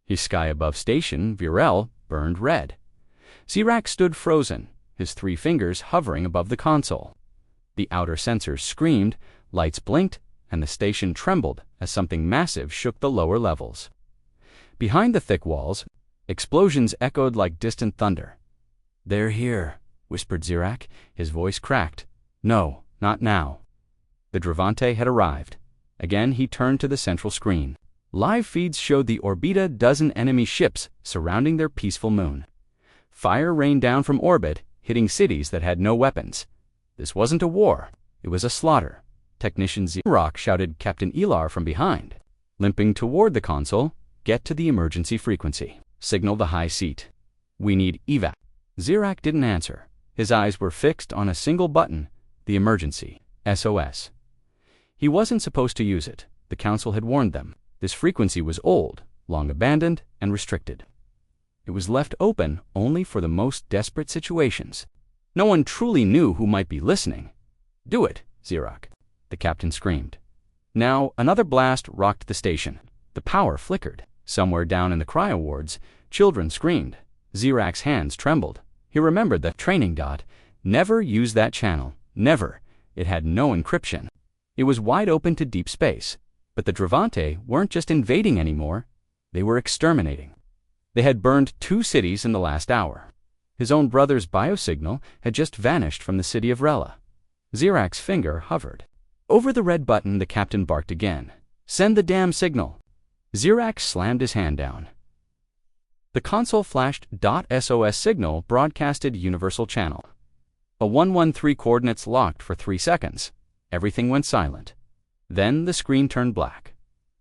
His sky above station, Virel, burned red. Zirak stood frozen, his 3 fingers hovering above the console. The outer sensors screamed, lights blinked, and the station trembled as something massive shook the lower levels. Behind the thick walls, explosions echoed like distant thunder. "They're here," whispered Zirak, his voice cracked. "No, not now." The Dravante had arrived. Again he turned to the central screen. Live feeds showed the orbita dozen enemy ships surrounding their peaceful moon. Fire rained down from orbit, hitting cities that had no weapons. This wasn't a war, it was a slaughter. Technician Zirak shouted Captain Elar from behind. Limping toward the console, "Get to the emergency frequency. Signal the high seat. We need evac." Zirak didn't answer. His eyes were fixed on a single button, the emergency, SOS. He wasn't supposed to use it. The council had warned them. This frequency was old, long abandoned, and restricted. It was left open only for the most desperate situations. No one truly knew who might be listening. "Do it, Zirak," the captain screamed. Now another blast rocked the station. The power flickered. Somewhere down in the cryo wards, children screamed. Zirak's hands trembled. He remembered the training dot. Never use that channel. Never. It had no encryption. It was wide open to deep space. But the Dravante weren't just invading anymore. They were exterminating. They had burned 2 cities in the last hour. His own brother's biosignal had just vanished from the city of Rella. Zirak's finger hovered. Over the red button, the captain barked again. "Send the damn signal." Zirak slammed his hand down. The console flashed .SOS signal broadcasted universal channel. A 113 coordinates locked for 3 seconds. Everything went silent. Then the screen turned black.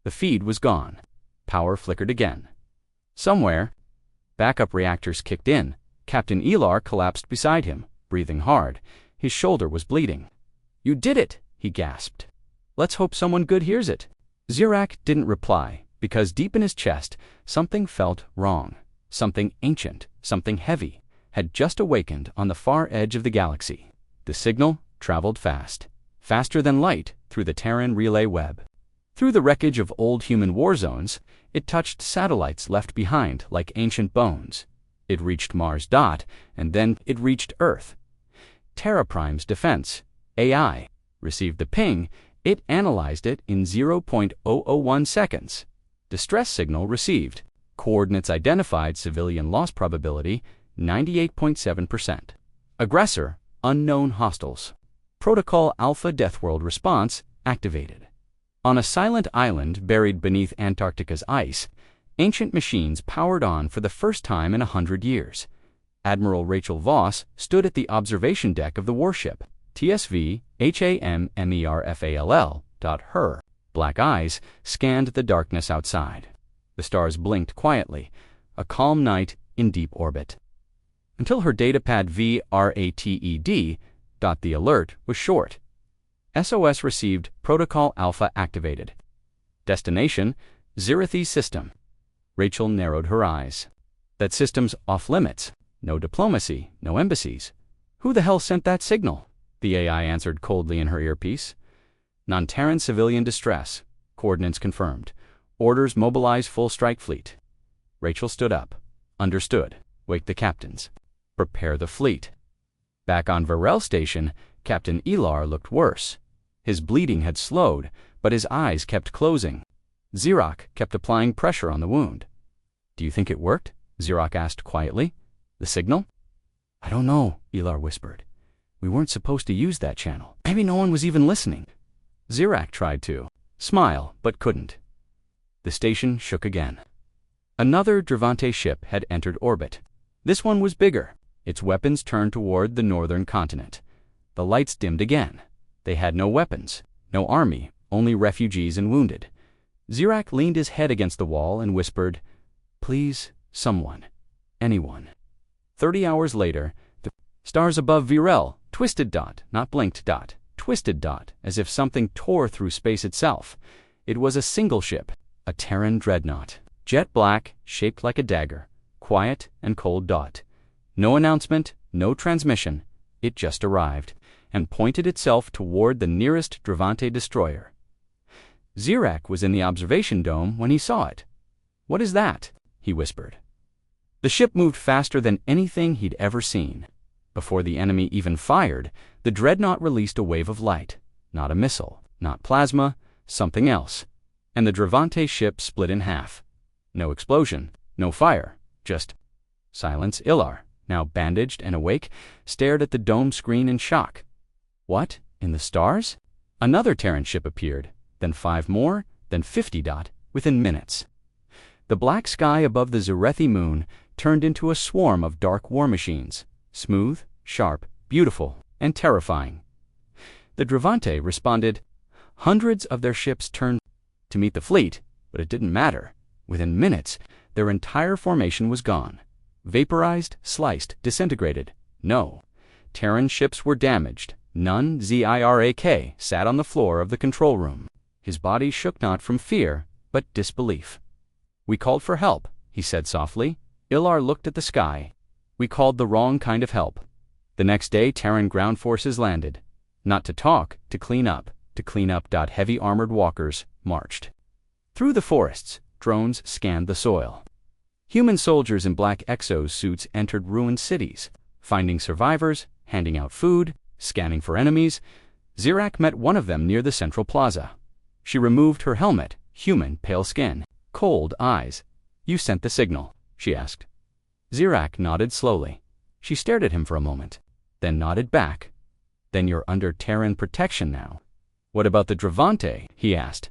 The feed was gone. Power flickered again. Somewhere, backup reactors kicked in. Captain Elar collapsed beside him, breathing hard. His shoulder was bleeding. "You did it," he gasped. "Let's hope someone good hears it." Zirak didn't reply, because deep in his chest, something felt wrong. Something ancient, something heavy, had just awakened on the far edge of the galaxy. The signal traveled fast. Faster than light through the Terran relay web. Through the wreckage of old human war zones, it touched satellites left behind like ancient bones. It reached Mars Dot, and then it reached Earth. Terra Prime's defense, AI, received the ping. It analyzed it in 0.001 seconds. Distress signal received. Coordinates identified. Civilian loss probability 98.7%. Aggressor, unknown hostiles. Protocol Alpha Deathworld response activated. On a silent island buried beneath Antarctica's ice, ancient machines powered on for the first time in 100 years. Admiral Rachel Voss stood at the observation deck of the warship. TSV HAMMERFALL. Black eyes scanned the darkness outside. The stars blinked quietly, a calm night in deep orbit. Until her datapad VRATED. The alert was short. SOS received. Protocol Alpha activated. Destination, Zirithi system. Rachel narrowed her eyes. That system's off limits. No diplomacy, no embassies. Who the hell sent that signal? The AI answered coldly in her earpiece. Non-Terran civilian distress. Coordinates confirmed. Orders mobilize full strike fleet. Rachel stood up. Understood. Wake the captains. Prepare the fleet. Back on Virel station, Captain Elar looked worse. His bleeding had slowed, but his eyes kept closing. Zirak kept applying pressure on the wound. "Do you think it worked?" Zirak asked quietly. "The signal?" "I don't know," Elar whispered. "We weren't supposed to use that channel. Maybe no one was even listening." Zirak tried to smile, but couldn't. The station shook again. Another Dravante ship had entered orbit. This one was bigger. Its weapons turned toward the northern continent. The lights dimmed again. They had no weapons, no army, only refugees and wounded. Zirak leaned his head against the wall and whispered, "Please, someone, anyone." 30 hours later, the stars above Virel, twisted dot, not blinked dot, twisted dot, as if something tore through space itself. It was a single ship, a Terran dreadnought, jet black, shaped like a dagger, quiet and cold dot. No announcement, no transmission. It just arrived and pointed itself toward the nearest Dravante destroyer. Zirak was in the observation dome when he saw it. "What is that?" he whispered. The ship moved faster than anything he'd ever seen. Before the enemy even fired, the dreadnought released a wave of light. Not a missile, not plasma, something else. And the Dravante ship split in half. No explosion, no fire, just silence. Ilar, now bandaged and awake, stared at the dome screen in shock. What? In the stars? Another Terran ship appeared, then 5 more, then 50 within minutes. The black sky above the Zarethi moon turned into a swarm of dark war machines, smooth, sharp, beautiful, and terrifying. The Dravante responded. Hundreds of their ships turned to meet the fleet, but it didn't matter. Within minutes, their entire formation was gone. Vaporized, sliced, disintegrated. No. Terran ships were damaged. None. Zirak sat on the floor of the control room. His body shook not from fear, but disbelief. We called for help, he said softly. Ilar looked at the sky. We called the wrong kind of help. The next day, Terran ground forces landed. Not to talk, to clean up. Heavy armored walkers marched. Through the forests, drones scanned the soil. Human soldiers in black exosuits entered ruined cities, finding survivors, handing out food, scanning for enemies. Zirak met one of them near the central plaza. She removed her helmet, human, pale skin, cold eyes. You sent the signal, she asked. Zirak nodded slowly. She stared at him for a moment, then nodded back. Then you're under Terran protection now. What about the Dravante? He asked.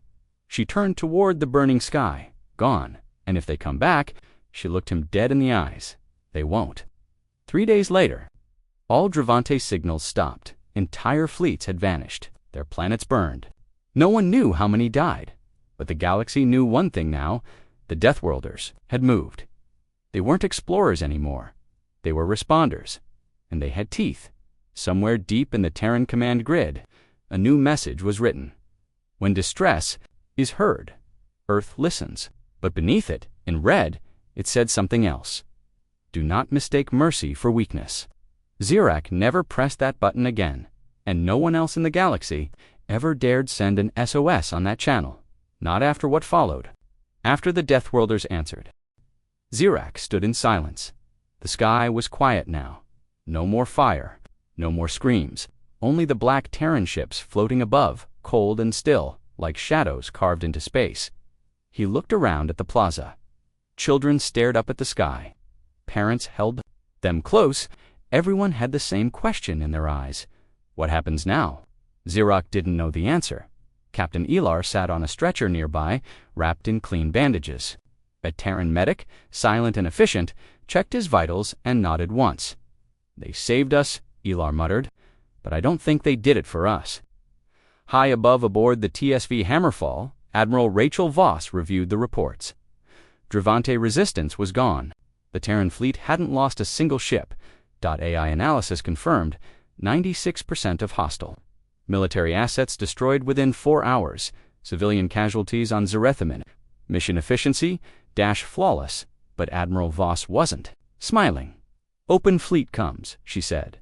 She turned toward the burning sky. Gone. And if they come back, she looked him dead in the eyes. They won't. 3 days later, all Dravante signals stopped. Entire fleets had vanished. Their planets burned. No one knew how many died. But the galaxy knew one thing now. The Deathworlders had moved. They weren't explorers anymore. They were responders. And they had teeth. Somewhere deep in the Terran command grid, a new message was written. When distress is heard, Earth listens. But beneath it, in red, it said something else. Do not mistake mercy for weakness. Zirak never pressed that button again, and no one else in the galaxy ever dared send an SOS on that channel. Not after what followed. After the Deathworlders answered. Zirak stood in silence. The sky was quiet now. No more fire. No more screams. Only the black Terran ships floating above, cold and still, like shadows carved into space. He looked around at the plaza. Children stared up at the sky. Parents held them close. Everyone had the same question in their eyes. What happens now? Zirak didn't know the answer. Captain Ilar sat on a stretcher nearby, wrapped in clean bandages. A Terran medic, silent and efficient, checked his vitals and nodded once. They saved us, Ilar muttered, but I don't think they did it for us. High above aboard the TSV Hammerfall, Admiral Rachel Voss reviewed the reports. Dravante resistance was gone. The Terran fleet hadn't lost a single ship. AI analysis confirmed 96% of hostile. Military assets destroyed within 4 hours. Civilian casualties on Zarethimin. Mission efficiency, flawless. But Admiral Voss wasn't. Smiling. Open fleet comes, she said.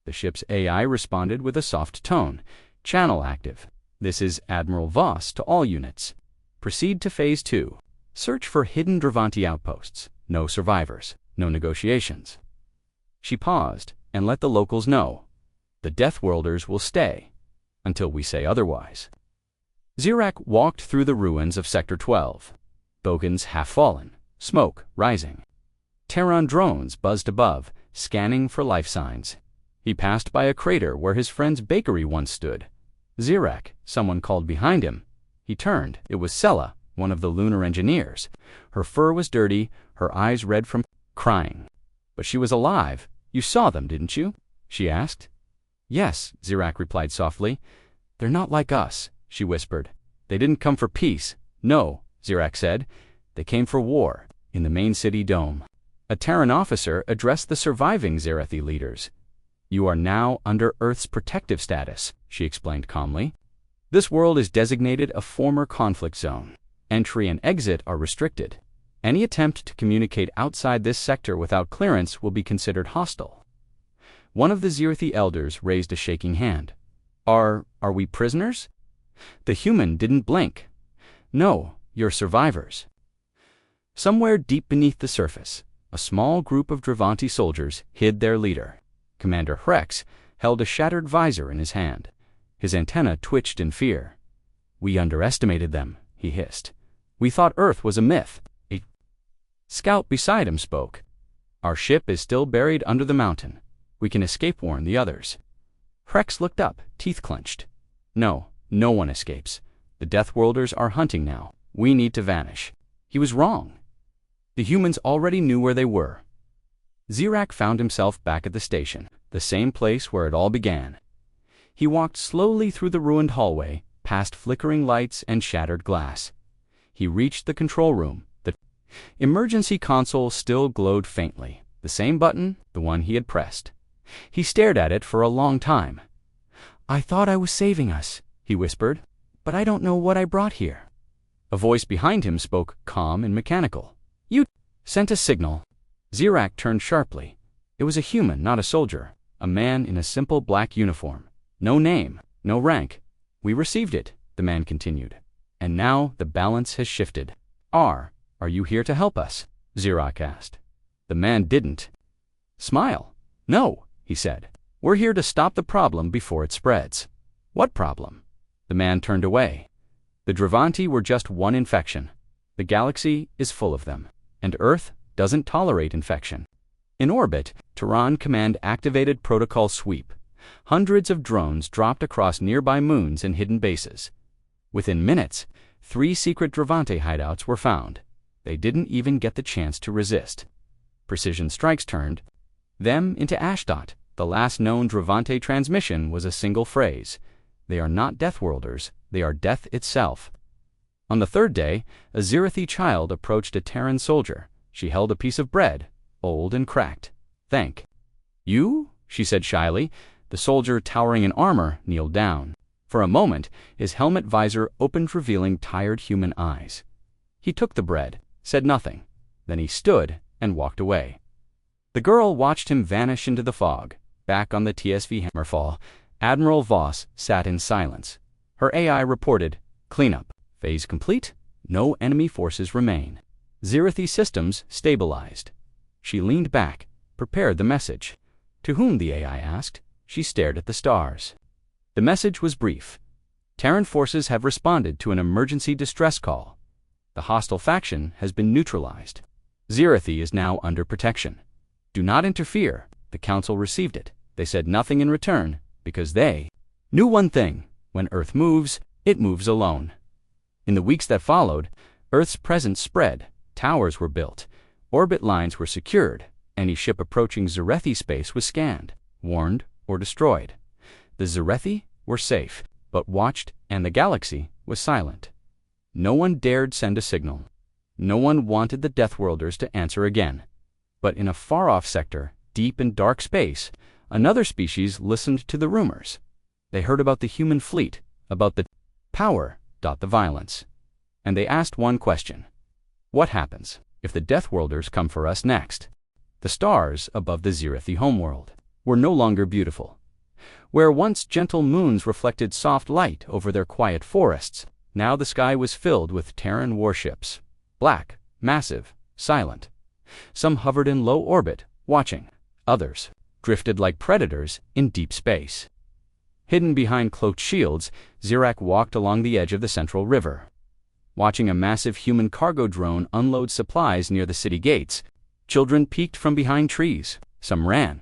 The ship's AI responded with a soft tone. Channel active. This is Admiral Voss to all units. Proceed to Phase 2. Search for hidden Dravante outposts. No survivors. No negotiations. She paused and let the locals know. The Deathworlders will stay until we say otherwise. Zirak walked through the ruins of Sector 12. Bogans half fallen, smoke rising. Terran drones buzzed above, scanning for life signs. He passed by a crater where his friend's bakery once stood. Zirak, someone called behind him. He turned. It was Sella, one of the lunar engineers. Her fur was dirty, her eyes red from crying. But she was alive. You saw them, didn't you? She asked. Yes, Zirak replied softly. They're not like us, she whispered. They didn't come for peace. No, Zirak said. They came for war, in the main city dome. A Terran officer addressed the surviving Zarethi leaders. You are now under Earth's protective status, she explained calmly. This world is designated a former conflict zone. Entry and exit are restricted. Any attempt to communicate outside this sector without clearance will be considered hostile. One of the Zarethi elders raised a shaking hand. Are we prisoners? The human didn't blink. No, you're survivors. Somewhere deep beneath the surface, a small group of Dravanti soldiers hid their leader. Commander Hrex held a shattered visor in his hand. His antenna twitched in fear. "We underestimated them," he hissed. "We thought Earth was a myth." A scout beside him spoke. "Our ship is still buried under the mountain. We can escape," warned the others. Hrex looked up, teeth clenched. "No, no one escapes. The Deathworlders are hunting now. We need to vanish." He was wrong. The humans already knew where they were. Zirak found himself back at the station, the same place where it all began. He walked slowly through the ruined hallway, past flickering lights and shattered glass. He reached the control room. The emergency console still glowed faintly, the same button, the one he had pressed. He stared at it for a long time. "I thought I was saving us," he whispered, "but I don't know what I brought here." A voice behind him spoke, calm and mechanical. "You sent a signal." Zirak turned sharply. It was a human, not a soldier, a man in a simple black uniform. No name, no rank. "We received it," the man continued. "And now the balance has shifted." Are you here to help us?" Zirak asked. The man didn't smile. "No," he said. "We're here to stop the problem before it spreads." "What problem?" The man turned away. "The Dravanti were just one infection. The galaxy is full of them, and Earth doesn't tolerate infection." In orbit, Tehran Command activated Protocol Sweep. Hundreds of drones dropped across nearby moons and hidden bases. Within minutes, 3 secret Dravanti hideouts were found. They didn't even get the chance to resist. Precision strikes turned them into Ashdot. The last known Dravanti transmission was a single phrase: "They are not Deathworlders, they are death itself." On the 3rd day, a Zirathi child approached a Terran soldier. She held a piece of bread, old and cracked. "Thank you," she said shyly. The soldier, towering in armor, kneeled down. For a moment, his helmet visor opened, revealing tired human eyes. He took the bread, said nothing. Then he stood and walked away. The girl watched him vanish into the fog. Back on the TSV Hammerfall, Admiral Voss sat in silence. Her AI reported, "Cleanup. Phase complete. No enemy forces remain. Zirathi systems stabilized." She leaned back, prepared the message. "To whom?" the AI asked. She stared at the stars. The message was brief. "Terran forces have responded to an emergency distress call. The hostile faction has been neutralized. Zirathi is now under protection. Do not interfere." The Council received it. They said nothing in return, because they knew one thing: when Earth moves, it moves alone. In the weeks that followed, Earth's presence spread. Towers were built. Orbit lines were secured. Any ship approaching Zirathi space was scanned, warned, or destroyed. The Zirathi were safe, but watched, and the galaxy was silent. No one dared send a signal. No one wanted the Deathworlders to answer again. But in a far-off sector, deep in dark space, another species listened to the rumors. They heard about the human fleet, about the power, the violence. And they asked one question: what happens if the Deathworlders come for us next? The stars above the Zirathi homeworld were no longer beautiful. Where once gentle moons reflected soft light over their quiet forests, now the sky was filled with Terran warships. Black, massive, silent. Some hovered in low orbit, watching. Others drifted like predators in deep space. Hidden behind cloaked shields, Zirak walked along the edge of the central river. Watching a massive human cargo drone unload supplies near the city gates, children peeked from behind trees. Some ran.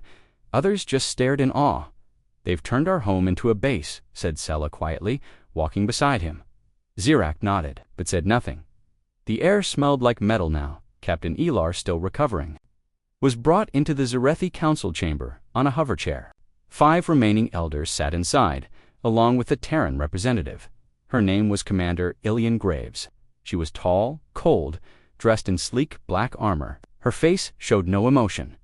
Others just stared in awe. "They've turned our home into a base," said Sela quietly, walking beside him. Zirak nodded, but said nothing. The air smelled like metal now. Captain Elar, still recovering, was brought into the Zirathi council chamber on a hover chair. 5 remaining elders sat inside, along with the Terran representative. Her name was Commander Ilian Graves. She was tall, cold, dressed in sleek black armor. Her face showed no emotion.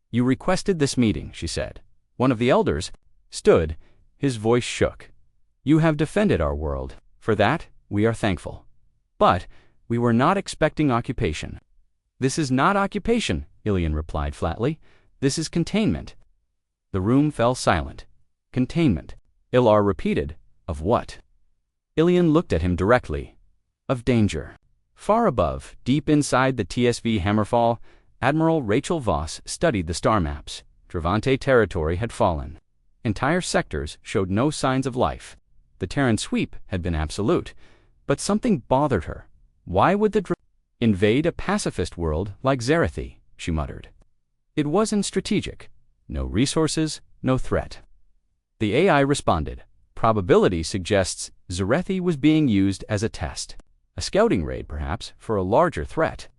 "You requested this meeting," she said. One of the elders stood. His voice shook. "You have defended our world. For that, we are thankful. But we were not expecting occupation." "This is not occupation," Ilian replied flatly. "This is containment." The room fell silent. "Containment," Ilar repeated. "Of what?" Ilian looked at him directly. "Of danger. Far above, deep inside the TSV Hammerfall, Admiral Rachel Voss studied the star maps. Dravante territory had fallen. Entire sectors showed no signs of life. The Terran sweep had been absolute, but something bothered her. Why would the invade a pacifist world like Zerathi? She muttered. It wasn't strategic. No resources, no threat. The AI responded. Probability suggests Zerathi was being used as a test. A scouting raid, perhaps, for a larger threat.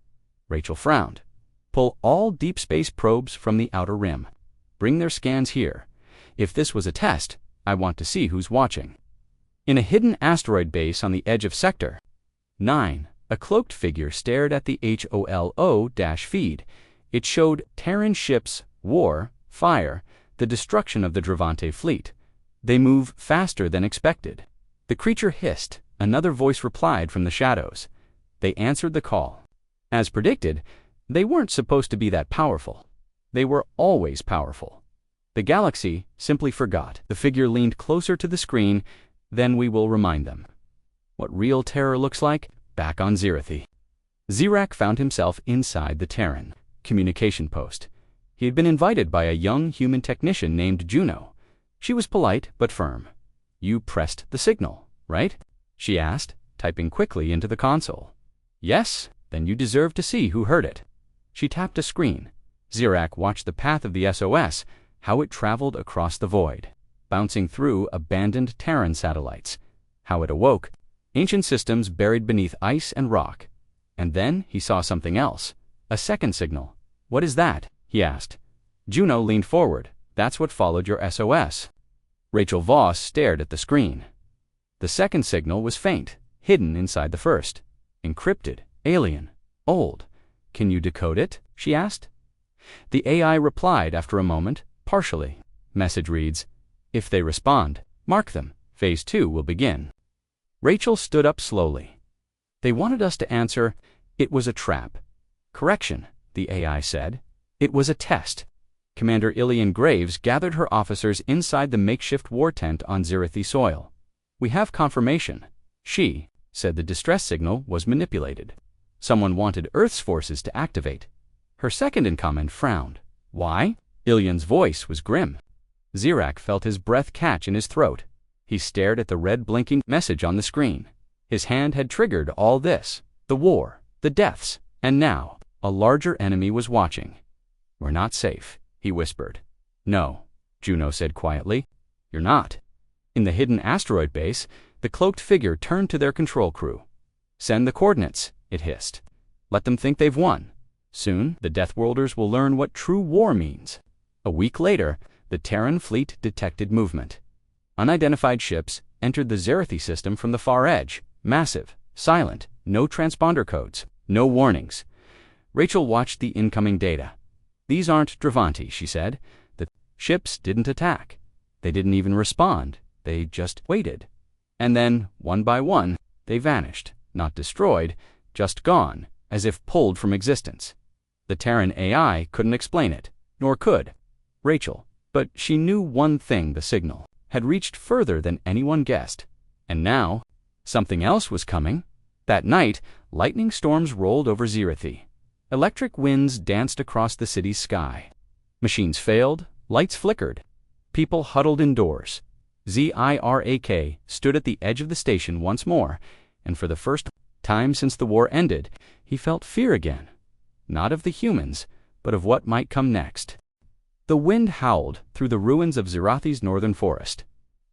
Rachel frowned. Pull all deep space probes from the outer rim. Bring their scans here. If this was a test, I want to see who's watching. In a hidden asteroid base on the edge of Sector 9, a cloaked figure stared at the HOLO-feed. It showed Terran ships, war, fire, the destruction of the Dravante fleet. They move faster than expected. The creature hissed. Another voice replied from the shadows. They answered the call. As predicted, they weren't supposed to be that powerful. They were always powerful. The galaxy simply forgot. The figure leaned closer to the screen. Then we will remind them. What real terror looks like? Back on Zerathi. Zirak found himself inside the Terran communication post. He had been invited by a young human technician named Juno. She was polite but firm. You pressed the signal, right? She asked, typing quickly into the console. Yes, then you deserve to see who heard it. She tapped a screen. Zirak watched the path of the SOS, how it traveled across the void, bouncing through abandoned Terran satellites, how it awoke, ancient systems buried beneath ice and rock. And then he saw something else, a second signal. What is that? He asked. Juno leaned forward. That's what followed your SOS. Rachel Voss stared at the screen. The second signal was faint, hidden inside the first. Encrypted, alien, old. Can you decode it? She asked. The AI replied after a moment, partially. Message reads, if they respond, mark them. Phase 2 will begin. Rachel stood up slowly. They wanted us to answer, it was a trap. Correction, the AI said. It was a test. Commander Ilian Graves gathered her officers inside the makeshift war tent on Zerathi soil. We have confirmation. She said the distress signal was manipulated. Someone wanted Earth's forces to activate. Her second-in-command frowned. Why? Ilian's voice was grim. Zirak felt his breath catch in his throat. He stared at the red blinking message on the screen. His hand had triggered all this. The war, the deaths, and now, a larger enemy was watching. We're not safe, he whispered. No, Juno said quietly. You're not. In the hidden asteroid base, the cloaked figure turned to their control crew. Send the coordinates, it hissed. Let them think they've won. Soon, the Deathworlders will learn what true war means. A week later, the Terran fleet detected movement. Unidentified ships entered the Zerathi system from the far edge. Massive, silent, no transponder codes, no warnings. Rachel watched the incoming data. These aren't Dravante, she said. The ships didn't attack. They didn't even respond. They just waited. And then, one by one, they vanished. Not destroyed, just gone, as if pulled from existence. The Terran AI couldn't explain it, nor could Rachel. But she knew one thing: the signal had reached further than anyone guessed. And now, something else was coming. That night, lightning storms rolled over Zerathi. Electric winds danced across the city's sky. Machines failed, lights flickered. People huddled indoors. Zirak stood at the edge of the station once more, and for the first time since the war ended, he felt fear again. Not of the humans, but of what might come next. The wind howled through the ruins of Zerathi's northern forest.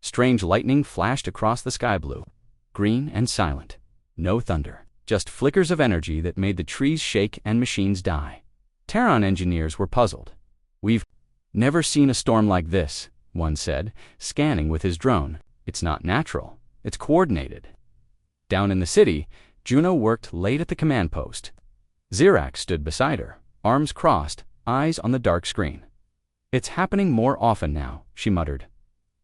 Strange lightning flashed across the sky blue, green and silent. No thunder, just flickers of energy that made the trees shake and machines die. Terran engineers were puzzled. We've never seen a storm like this, one said, scanning with his drone. It's not natural, it's coordinated. Down in the city, Juno worked late at the command post. Zirak stood beside her, arms crossed, eyes on the dark screen. It's happening more often now, she muttered.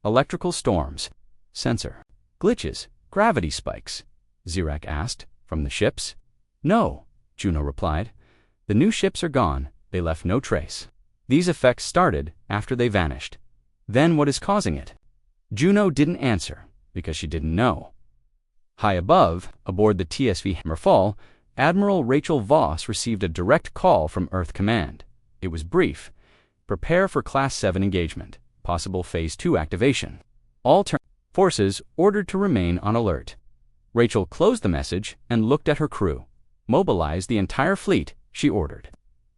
Electrical storms, sensor, glitches, gravity spikes, Zirak asked, from the ships. No, Juno replied. The new ships are gone, they left no trace. These effects started after they vanished. Then what is causing it? Juno didn't answer, because she didn't know. High above, aboard the TSV Hammerfall, Admiral Rachel Voss received a direct call from Earth Command. It was brief. Prepare for Class 7 engagement. Possible Phase 2 activation. All forces ordered to remain on alert. Rachel closed the message and looked at her crew. Mobilize the entire fleet, she ordered.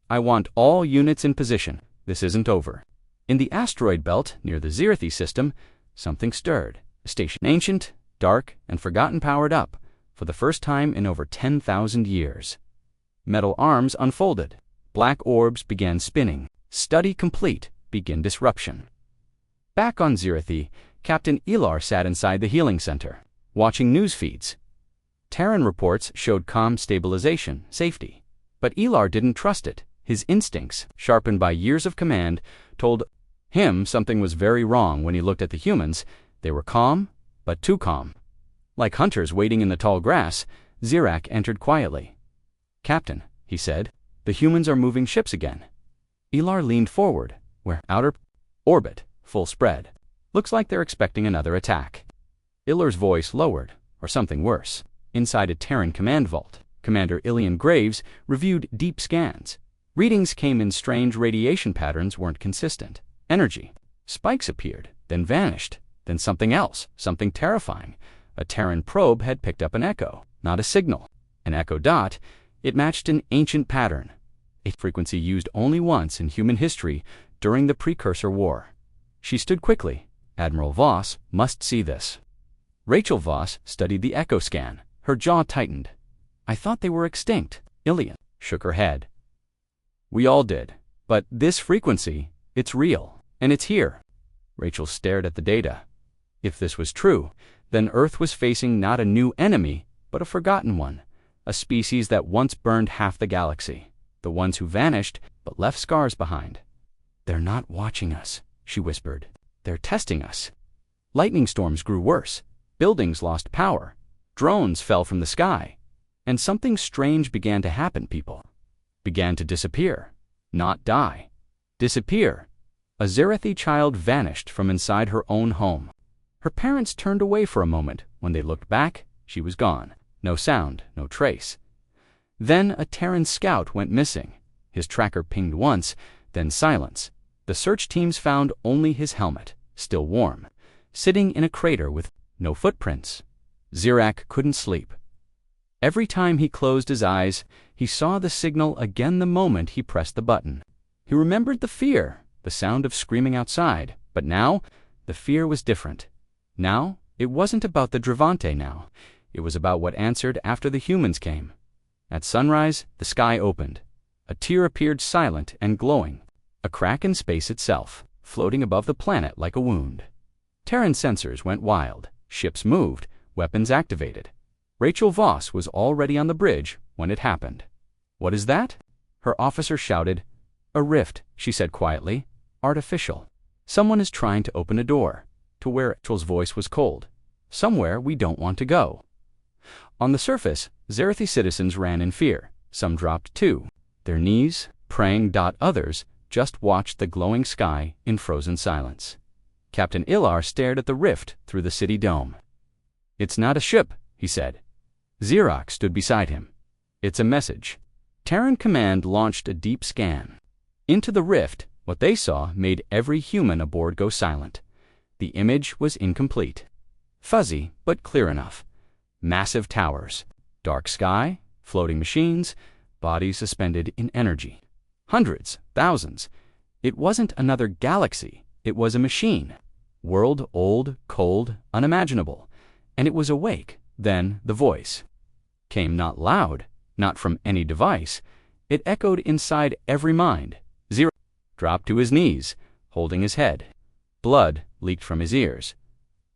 I want all units in position. This isn't over. In the asteroid belt near the Zirathi system, something stirred. A station, ancient, dark, and forgotten, powered up for the first time in over 10,000 years. Metal arms unfolded. Black orbs began spinning. Study complete. Begin disruption. Back on Zirathi, Captain Elar sat inside the healing center, watching news feeds. Terran reports showed calm stabilization, safety. But Elar didn't trust it. His instincts, sharpened by years of command, told him something was very wrong. When he looked at the humans, they were calm, but too calm. Like hunters waiting in the tall grass, Zirak entered quietly. Captain, he said, the humans are moving ships again. Elar leaned forward, where outer orbit, full spread. Looks like they're expecting another attack. Ilar's voice lowered, or something worse. Inside a Terran command vault, Commander Ilian Graves reviewed deep scans. Readings came in strange. Radiation patterns weren't consistent. Energy spikes appeared, then vanished, then something else, something terrifying. A Terran probe had picked up an echo, not a signal. An echo dot. It matched an ancient pattern, a frequency used only once in human history during the Precursor War. She stood quickly. Admiral Voss must see this. Rachel Voss studied the echo scan. Her jaw tightened. I thought they were extinct. Ilian shook her head. We all did. But this frequency, it's real. And it's here. Rachel stared at the data. If this was true, then Earth was facing not a new enemy, but a forgotten one. A species that once burned half the galaxy. The ones who vanished, but left scars behind. They're not watching us, she whispered. They're testing us. Lightning storms grew worse. Buildings lost power. Drones fell from the sky. And something strange began to happen. People began to disappear. Not die. Disappear. A Zirathi child vanished from inside her own home. Her parents turned away for a moment. When they looked back, she was gone. No sound, no trace. Then a Terran scout went missing. His tracker pinged once, then silence. The search teams found only his helmet, still warm, sitting in a crater with no footprints. Zirak couldn't sleep. Every time he closed his eyes, he saw the signal again the moment he pressed the button. He remembered the fear, the sound of screaming outside, but now, the fear was different. Now, it wasn't about the Dravante now. It was about what answered after the humans came. At sunrise, the sky opened. A tear appeared, silent and glowing. A crack in space itself, floating above the planet like a wound. Terran sensors went wild. Ships moved. Weapons activated. Rachel Voss was already on the bridge when it happened. What is that? Her officer shouted. A rift, she said quietly. Artificial. Someone is trying to open a door. To where? Rachel's voice was cold. Somewhere we don't want to go. On the surface, Zirathi citizens ran in fear. Some dropped to their knees, praying. Others just watched the glowing sky in frozen silence. Captain Ilar stared at the rift through the city dome. It's not a ship, he said. Zirak stood beside him. It's a message. Terran Command launched a deep scan. Into the rift, what they saw made every human aboard go silent. The image was incomplete. Fuzzy, but clear enough. Massive towers, dark sky, floating machines, bodies suspended in energy. Hundreds, thousands. It wasn't another galaxy. It was a machine. World old, cold, unimaginable. And it was awake. Then the voice came, not loud, not from any device. It echoed inside every mind. Zirak dropped to his knees, holding his head. Blood leaked from his ears.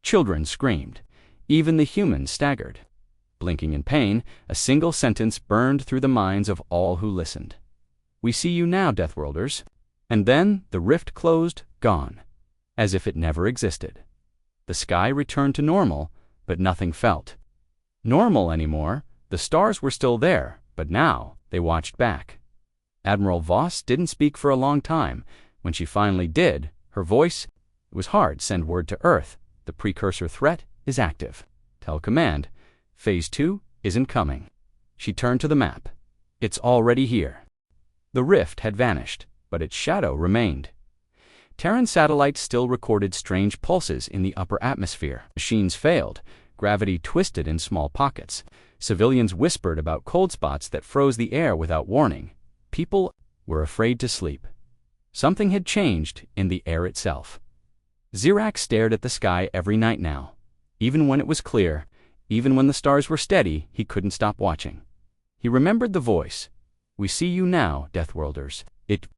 Children screamed. Even the humans staggered. Blinking in pain, a single sentence burned through the minds of all who listened. We see you now, Deathworlders. And then the rift closed, gone, as if it never existed. The sky returned to normal, but nothing felt normal anymore. The stars were still there, but now they watched back. Admiral Voss didn't speak for a long time. When she finally did, her voice, it was hard. Send word to Earth. The precursor threat is active. Tell Command, Phase 2 isn't coming. She turned to the map. It's already here. The rift had vanished, but its shadow remained. Terran satellites still recorded strange pulses in the upper atmosphere. Machines failed. Gravity twisted in small pockets. Civilians whispered about cold spots that froze the air without warning. People were afraid to sleep. Something had changed in the air itself. Zirac stared at the sky every night now. Even when it was clear, even when the stars were steady, he couldn't stop watching. He remembered the voice. "We see you now, Deathworlders." It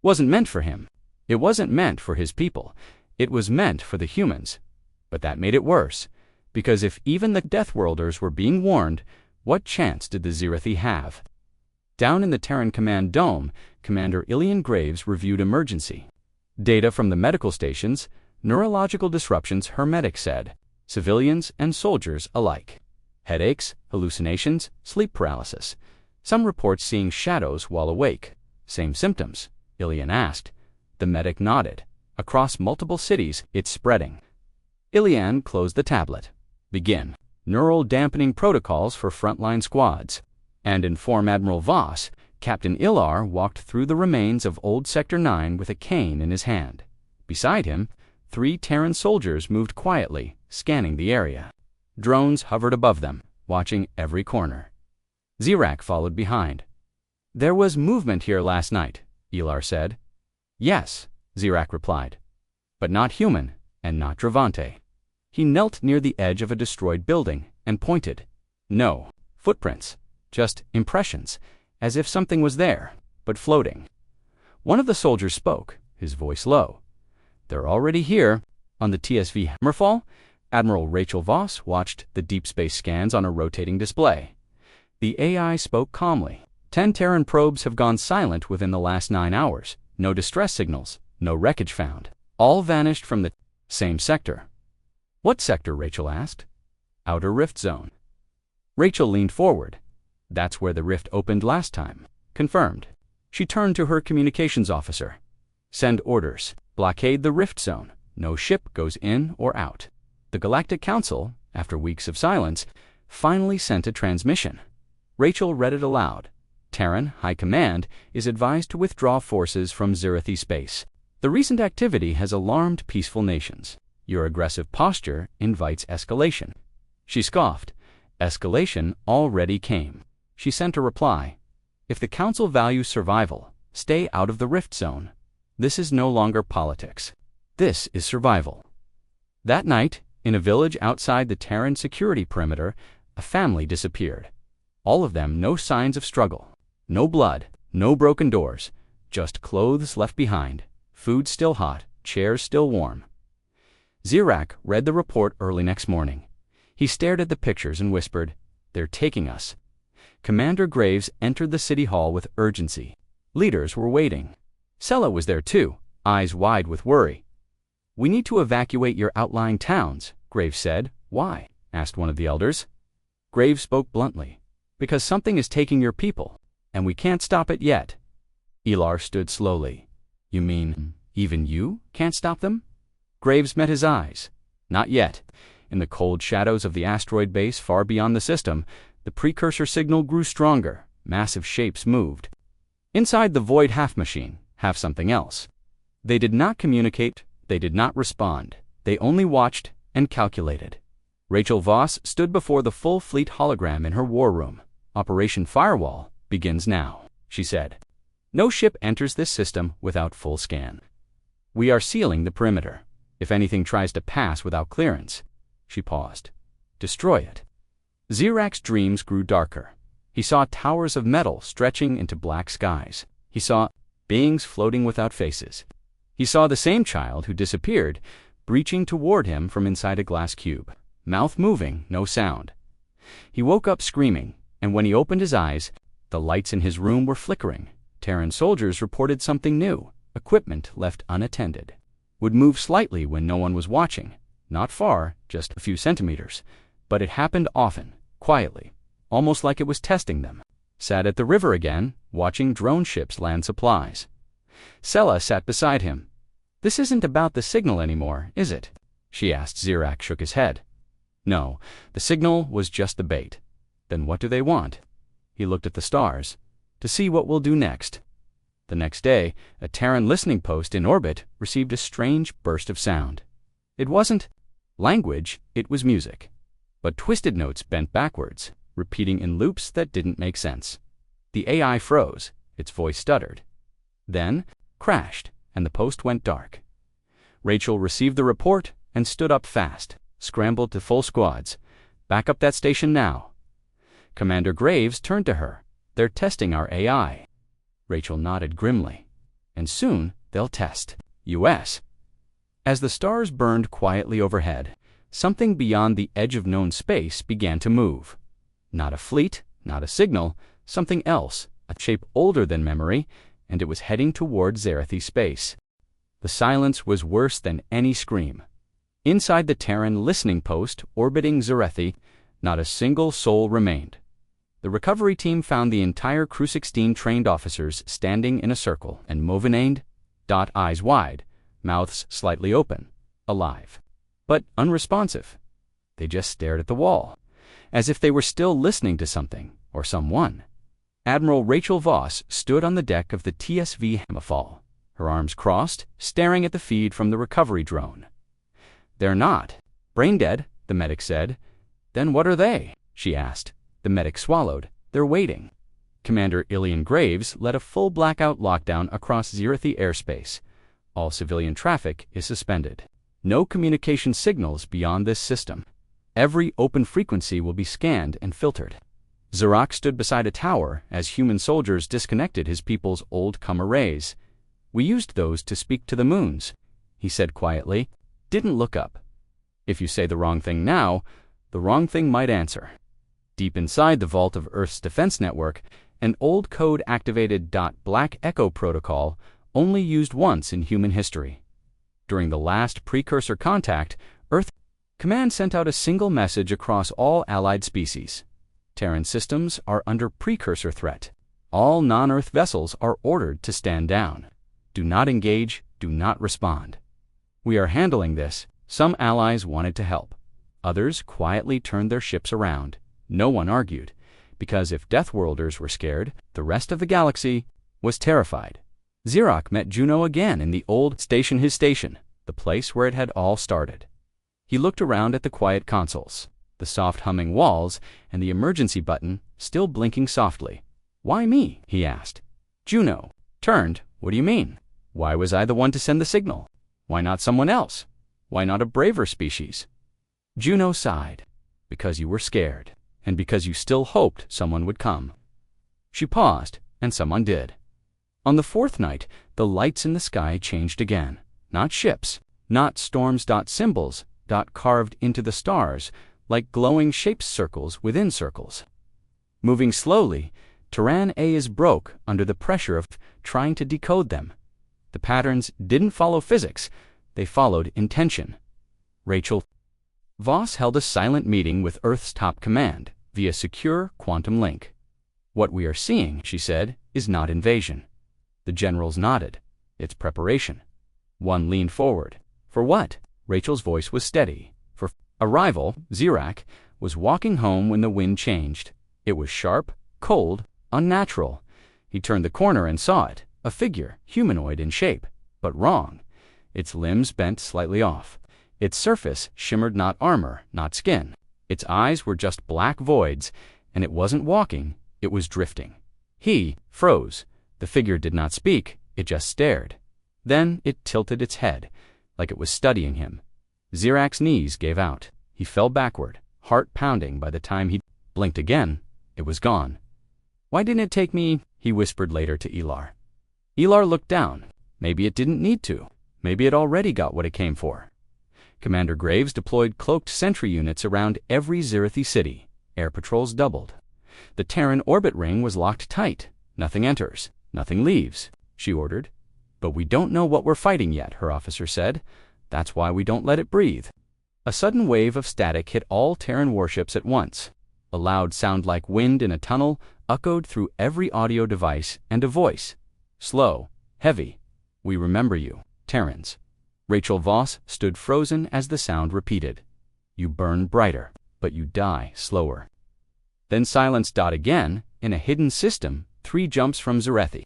wasn't meant for him. It wasn't meant for his people. It was meant for the humans. But that made it worse, because if even the Deathworlders were being warned, what chance did the Zirathi have? Down in the Terran Command Dome, Commander Ilian Graves reviewed emergency data from the medical stations. Neurological disruptions, Hermetic said. Civilians and soldiers alike. Headaches, hallucinations, sleep paralysis. Some reports seeing shadows while awake. Same symptoms? Ilian asked. The medic nodded. Across multiple cities, it's spreading. Ilian closed the tablet. Begin. Neural dampening protocols for frontline squads. And inform Admiral Voss. Captain Ilar walked through the remains of old Sector 9 with a cane in his hand. Beside him, 3 Terran soldiers moved quietly, scanning the area. Drones hovered above them, watching every corner. Zirac followed behind. "There was movement here last night," Ilar said. "Yes," Zirac replied. "But not human, and not Dravante." He knelt near the edge of a destroyed building and pointed. No footprints, just impressions, as if something was there, but floating. One of the soldiers spoke, his voice low. "They're already here." On the TSV Hammerfall, Admiral Rachel Voss watched the deep space scans on a rotating display. The AI spoke calmly. 10 Terran probes have gone silent within the last 9 hours. No distress signals, no wreckage found. All vanished from the same sector. "What sector?" Rachel asked. "Outer Rift Zone." Rachel leaned forward. "That's where the rift opened last time." "Confirmed." She turned to her communications officer. "Send orders. Blockade the Rift Zone. No ship goes in or out." The Galactic Council, after weeks of silence, finally sent a transmission. Rachel read it aloud. Terran High Command is advised to withdraw forces from Zirathi space. The recent activity has alarmed peaceful nations. Your aggressive posture invites escalation. She scoffed. Escalation already came. She sent a reply. If the Council values survival, stay out of the Rift Zone. This is no longer politics. This is survival. That night, in a village outside the Terran security perimeter, a family disappeared. All of them no signs of struggle. No blood, no broken doors, just clothes left behind, food still hot, chairs still warm. Zirac read the report early next morning. He stared at the pictures and whispered, "They're taking us." Commander Graves entered the city hall with urgency. Leaders were waiting. Sella was there too, eyes wide with worry. "We need to evacuate your outlying towns," Graves said. "Why?" asked one of the elders. Graves spoke bluntly. "Because something is taking your people, and we can't stop it yet." Ilar stood slowly. "You mean, even you can't stop them?" Graves met his eyes. "Not yet." In the cold shadows of the asteroid base far beyond the system, the precursor signal grew stronger. Massive shapes moved. Inside the void half machine, half something else. They did not communicate, they did not respond. They only watched and calculated. Rachel Voss stood before the full fleet hologram in her war room. "Operation Firewall begins now," she said. "No ship enters this system without full scan. We are sealing the perimeter. If anything tries to pass without clearance," she paused, "destroy it." Zirac's dreams grew darker. He saw towers of metal stretching into black skies. He saw beings floating without faces. He saw the same child who disappeared, breaching toward him from inside a glass cube. Mouth moving, no sound. He woke up screaming, and when he opened his eyes, the lights in his room were flickering. Terran soldiers reported something new. Equipment left unattended. Would move slightly when no one was watching. Not far, just a few centimeters. But it happened often, quietly, almost like it was testing them. Sat at the river again, watching drone ships land supplies. Sella sat beside him. "This isn't about the signal anymore, is it?" she asked. Zirac shook his head. "No, the signal was just the bait." "Then what do they want?" He looked at the stars. To see what we'll do next. The next day, a Terran listening post in orbit received a strange burst of sound. It wasn't language, it was music. But twisted notes bent backwards, repeating in loops that didn't make sense. The AI froze, its voice stuttered. Then, crashed, and the post went dark. Rachel received the report and stood up fast, scrambled to full squads. Back up that station now. Commander Graves turned to her. They're testing our AI. Rachel nodded grimly. And soon, they'll test US. As the stars burned quietly overhead, something beyond the edge of known space began to move. Not a fleet, not a signal, something else, a shape older than memory, and it was heading toward Zerathi space. The silence was worse than any scream. Inside the Terran listening post orbiting Zerathi, not a single soul remained. The recovery team found the entire Crew 16 trained officers standing in a circle and movinained, eyes wide, mouths slightly open, alive, but unresponsive. They just stared at the wall, as if they were still listening to something or someone. Admiral Rachel Voss stood on the deck of the TSV Hammerfall, her arms crossed, staring at the feed from the recovery drone. They're not brain dead, the medic said. Then what are they? She asked. The medic swallowed. They're waiting. Commander Ilian Graves led a full blackout lockdown across Zerathi airspace. All civilian traffic is suspended. No communication signals beyond this system. Every open frequency will be scanned and filtered. Zarak stood beside a tower as human soldiers disconnected his people's old com arrays. We used those to speak to the moons, he said quietly. Didn't look up. If you say the wrong thing now, the wrong thing might answer. Deep inside the vault of Earth's defense network, an old code-activated Black Echo protocol only used once in human history. During the last precursor contact, Earth Command sent out a single message across all allied species. Terran systems are under precursor threat. All non-Earth vessels are ordered to stand down. Do not engage, do not respond. We are handling this. Some allies wanted to help. Others quietly turned their ships around. No one argued, because if Deathworlders were scared, the rest of the galaxy was terrified. Xerox met Juno again in the old station, his station, the place where it had all started. He looked around at the quiet consoles, the soft humming walls, and the emergency button still blinking softly. Why me? He asked. Juno turned. What do you mean? Why was I the one to send the signal? Why not someone else? Why not a braver species? Juno sighed. Because you were scared, and because you still hoped someone would come. She paused, and someone did. On the fourth night, the lights in the sky changed again. Not ships, not storms. Symbols carved into the stars, like glowing shapes, circles within circles. Moving slowly, Terran A's broke under the pressure of trying to decode them. The patterns didn't follow physics, they followed intention. Rachel Voss held a silent meeting with Earth's top command via secure quantum link. What we are seeing, she said, is not invasion. The generals nodded. It's preparation. One leaned forward. For what? Rachel's voice was steady. For arrival, Xerox was walking home when the wind changed. It was sharp, cold, unnatural. He turned the corner and saw it, a figure, humanoid in shape, but wrong. Its limbs bent slightly off. Its surface shimmered not armor, not skin. Its eyes were just black voids, and it wasn't walking, it was drifting. He froze. The figure did not speak, it just stared. Then it tilted its head, like it was studying him. Xerox's knees gave out. He fell backward, heart pounding. By the time he blinked again, it was gone. Why didn't it take me? He whispered later to Elar. Elar looked down. Maybe it didn't need to. Maybe it already got what it came for. Commander Graves deployed cloaked sentry units around every Zerathi city. Air patrols doubled. The Terran orbit ring was locked tight. Nothing enters, nothing leaves, she ordered. But we don't know what we're fighting yet, her officer said. That's why we don't let it breathe. A sudden wave of static hit all Terran warships at once. A loud sound like wind in a tunnel echoed through every audio device, and a voice. Slow, heavy. We remember you, Terrans. Rachel Voss stood frozen as the sound repeated. You burn brighter, but you die slower. Then silence. Again, in a hidden system 3 jumps from Zerethi.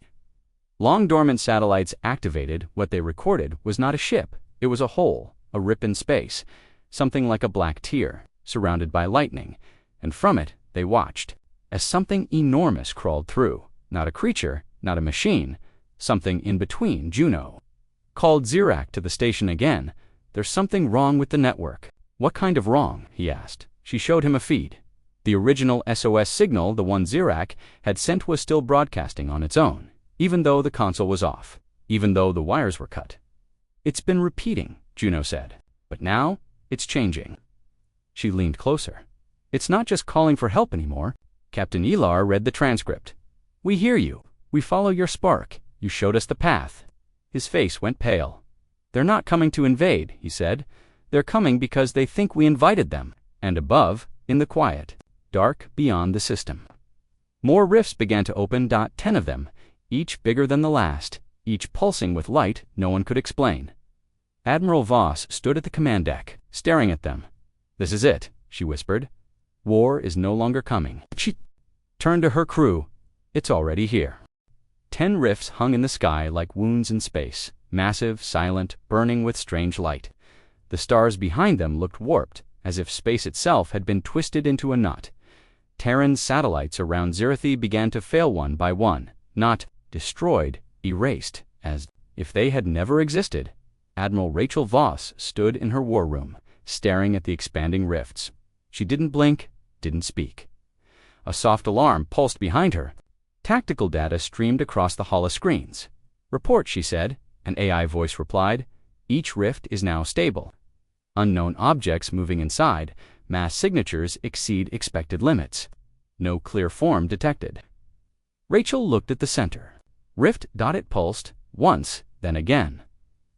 Long dormant satellites activated. What they recorded was not a ship. It was a hole, a rip in space, something like a black tear, surrounded by lightning, and from it they watched, as something enormous crawled through. Not a creature, not a machine, something in between. Juno called Zirak to the station again. There's something wrong with the network. What kind of wrong? He asked. She showed him a feed. The original SOS signal, the one Zirak had sent, was still broadcasting on its own, even though the console was off, even though the wires were cut. It's been repeating, Juno said. But now, it's changing. She leaned closer. It's not just calling for help anymore. Captain Elar read the transcript. We hear you. We follow your spark. You showed us the path. His face went pale. They're not coming to invade, he said. They're coming because they think we invited them. And above, in the quiet, dark beyond the system, more rifts began to open. 10 of them, each bigger than the last, each pulsing with light no one could explain. Admiral Voss stood at the command deck, staring at them. This is it, she whispered. War is no longer coming. She turned to her crew. It's already here. 10 rifts hung in the sky like wounds in space, massive, silent, burning with strange light. The stars behind them looked warped, as if space itself had been twisted into a knot. Terran satellites around Zerethi began to fail one by one, not destroyed, erased, as if they had never existed. Admiral Rachel Voss stood in her war room, staring at the expanding rifts. She didn't blink, didn't speak. A soft alarm pulsed behind her. Tactical data streamed across the holoscreens. Report, she said. An AI voice replied. Each rift is now stable. Unknown objects moving inside. Mass signatures exceed expected limits. No clear form detected. Rachel looked at the center. Rift. It pulsed, once, then again.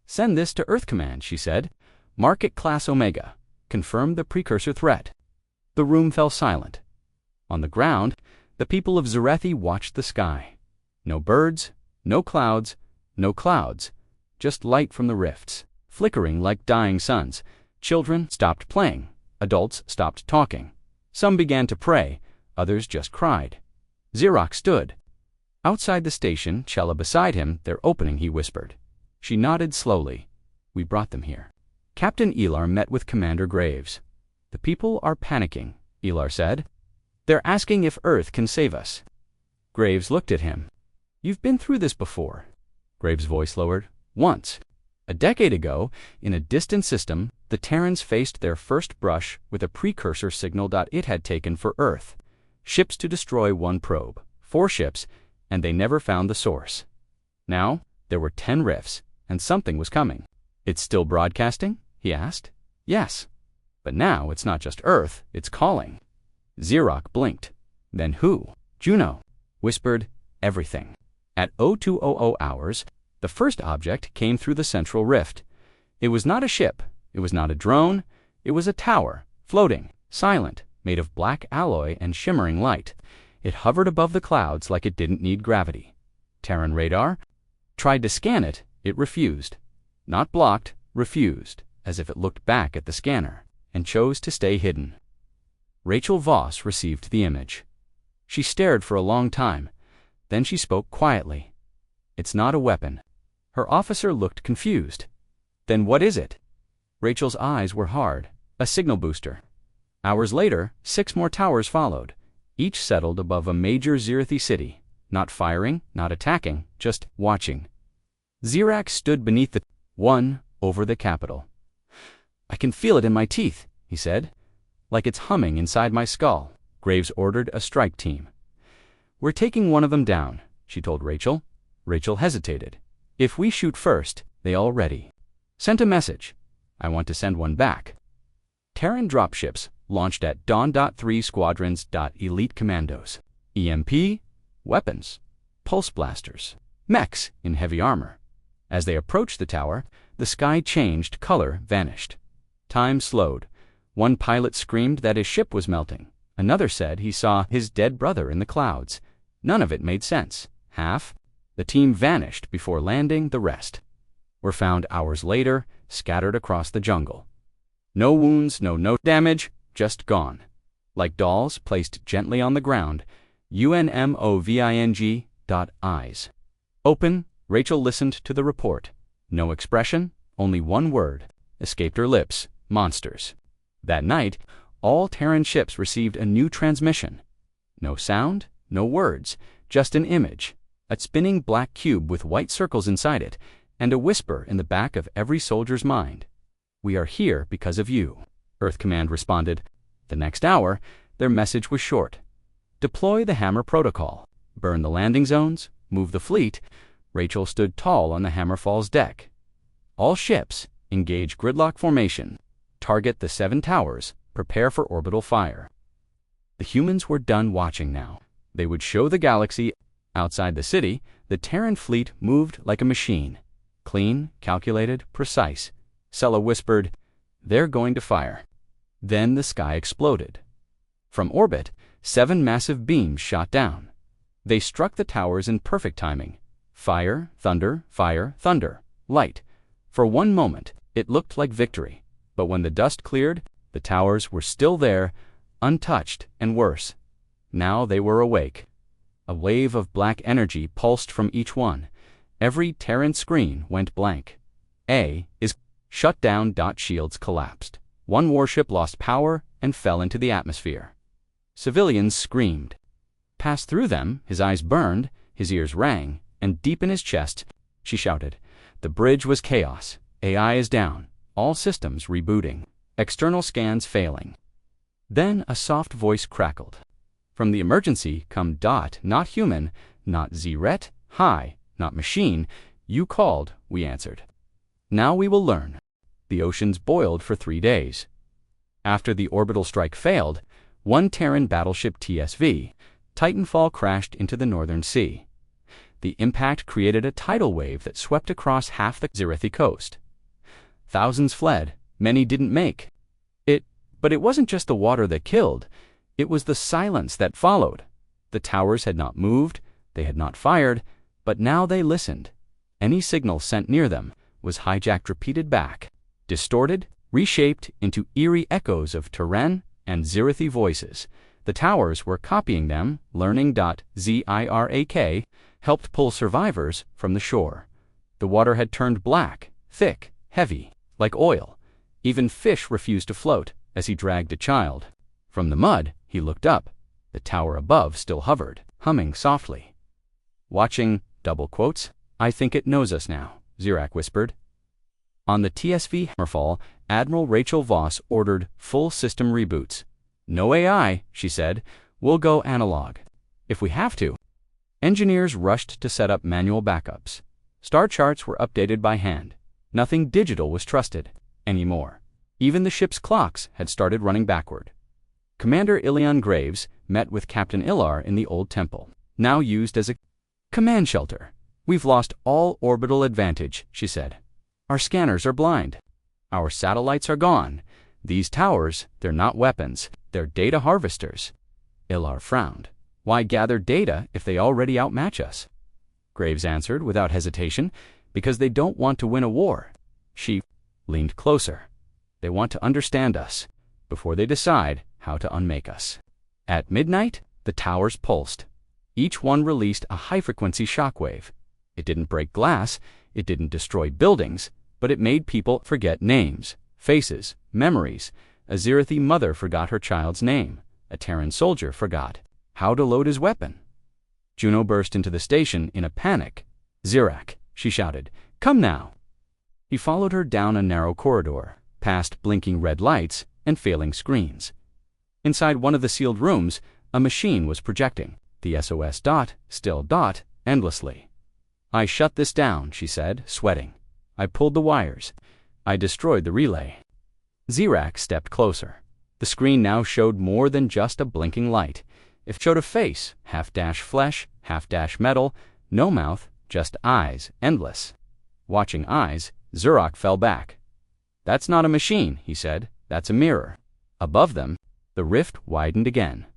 Send this to Earth Command, she said. Mark it Class Omega. Confirm the precursor threat. The room fell silent. On the ground, the people of Zerethi watched the sky. No birds, no clouds, just light from the rifts, flickering like dying suns. Children stopped playing. Adults stopped talking. Some began to pray. Others just cried. Zirak stood. Outside the station, Chella beside him. They're opening, he whispered. She nodded slowly. We brought them here. Captain Elar met with Commander Graves. The people are panicking, Elar said. They're asking if Earth can save us. Graves looked at him. You've been through this before. Graves' voice lowered. Once. A decade ago, in a distant system, the Terrans faced their first brush with a precursor signal. It had taken for Earth. Ships to destroy one probe. 4 ships, and they never found the source. Now, there were 10 rifts, and something was coming. It's still broadcasting? He asked. Yes. But now it's not just Earth, it's calling. Zirak blinked. Then who? Juno whispered, everything. At 0200 hours, the first object came through the central rift. It was not a ship, it was not a drone, it was a tower, floating, silent, made of black alloy and shimmering light. It hovered above the clouds like it didn't need gravity. Terran radar tried to scan it, it refused. Not blocked, refused, as if it looked back at the scanner, and chose to stay hidden. Rachel Voss received the image. She stared for a long time. Then she spoke quietly. It's not a weapon. Her officer looked confused. Then what is it? Rachel's eyes were hard. A signal booster. Hours later, 6 more towers followed. Each settled above a major Zerethi city. Not firing, not attacking, just watching. Zirak stood beneath the one over the capital. I can feel it in my teeth, he said. Like it's humming inside my skull. Graves ordered a strike team. We're taking one of them down, she told Rachel. Rachel hesitated. If we shoot first, they all ready. Sent a message. I want to send one back. Terran dropships launched at dawn. 3 squadrons. Elite commandos. EMP, weapons, pulse blasters, mechs in heavy armor. As they approached the tower, the sky changed, color vanished. Time slowed. One pilot screamed that his ship was melting. Another said he saw his dead brother in the clouds. None of it made sense. Half. The team vanished before landing. The rest were found hours later, scattered across the jungle. No wounds, no damage, just gone. Like dolls placed gently on the ground, UNMOVING.eyes. Open, Rachel listened to the report. No expression, only one word, escaped her lips: monsters. That night, all Terran ships received a new transmission. No sound, no words, just an image, a spinning black cube with white circles inside it, and a whisper in the back of every soldier's mind. "We are here because of you," Earth Command responded. The next hour, their message was short. Deploy the Hammer Protocol. Burn the landing zones. Move the fleet. Rachel stood tall on the Hammerfall's deck. All ships, engage gridlock formation. Target the 7 towers. Prepare for orbital fire. The humans were done watching now. They would show the galaxy. Outside the city, the Terran fleet moved like a machine. Clean, calculated, precise. Sella whispered, "They're going to fire." Then the sky exploded. From orbit, 7 massive beams shot down. They struck the towers in perfect timing. Fire, thunder, light. For one moment, it looked like victory. But when the dust cleared, the towers were still there, untouched and worse. Now they were awake. A wave of black energy pulsed from each one. Every Terran screen went blank. A is shut down. Shields collapsed. One warship lost power and fell into the atmosphere. Civilians screamed. Passed through them, his eyes burned, his ears rang, and deep in his chest, she shouted, "The bridge was chaos. AI is down. All systems rebooting. External scans failing." Then a soft voice crackled. "From the emergency come Dot, not human, not Zret, hi, not machine. You called," we answered. "Now we will learn." The oceans boiled for 3 days. After the orbital strike failed, one Terran battleship TSV, Titanfall, crashed into the Northern Sea. The impact created a tidal wave that swept across half the Zirithi coast. Thousands fled, many didn't make it, but it wasn't just the water that killed, it was the silence that followed. The towers had not moved, they had not fired, but now they listened. Any signal sent near them was hijacked, repeated back, distorted, reshaped into eerie echoes of Terran and Zirithi voices. The towers were copying them, learning. Zirak helped pull survivors from the shore. The water had turned black, thick, heavy, like oil. Even fish refused to float as he dragged a child. From the mud, he looked up. The tower above still hovered, humming softly. Watching, double quotes, "I think it knows us now," Zirak whispered. On the TSV Hammerfall, Admiral Rachel Voss ordered full system reboots. "No AI," she said. "We'll go analog. If we have to." Engineers rushed to set up manual backups. Star charts were updated by hand. Nothing digital was trusted anymore. Even the ship's clocks had started running backward. Commander Ilion Graves met with Captain Ilar in the old temple, now used as a command shelter. "We've lost all orbital advantage," she said. "Our scanners are blind. Our satellites are gone. These towers, they're not weapons, they're data harvesters." Ilar frowned. "Why gather data if they already outmatch us?" Graves answered without hesitation, "Because they don't want to win a war." She leaned closer. "They want to understand us before they decide how to unmake us." At midnight, the towers pulsed. Each one released a high-frequency shockwave. It didn't break glass, it didn't destroy buildings, but it made people forget names, faces, memories. A Zirithi mother forgot her child's name. A Terran soldier forgot how to load his weapon. Juno burst into the station in a panic. "Zirak," she shouted, "come now." He followed her down a narrow corridor, past blinking red lights and failing screens. Inside one of the sealed rooms, a machine was projecting. The SOS dot, still dot, endlessly. "I shut this down," she said, sweating. "I pulled the wires. I destroyed the relay." Zirak stepped closer. The screen now showed more than just a blinking light. It showed a face, half-dash flesh, half-dash metal, no mouth, just eyes, endless. Watching eyes, Zirak fell back. "That's not a machine," he said. "That's a mirror." Above them, the rift widened again.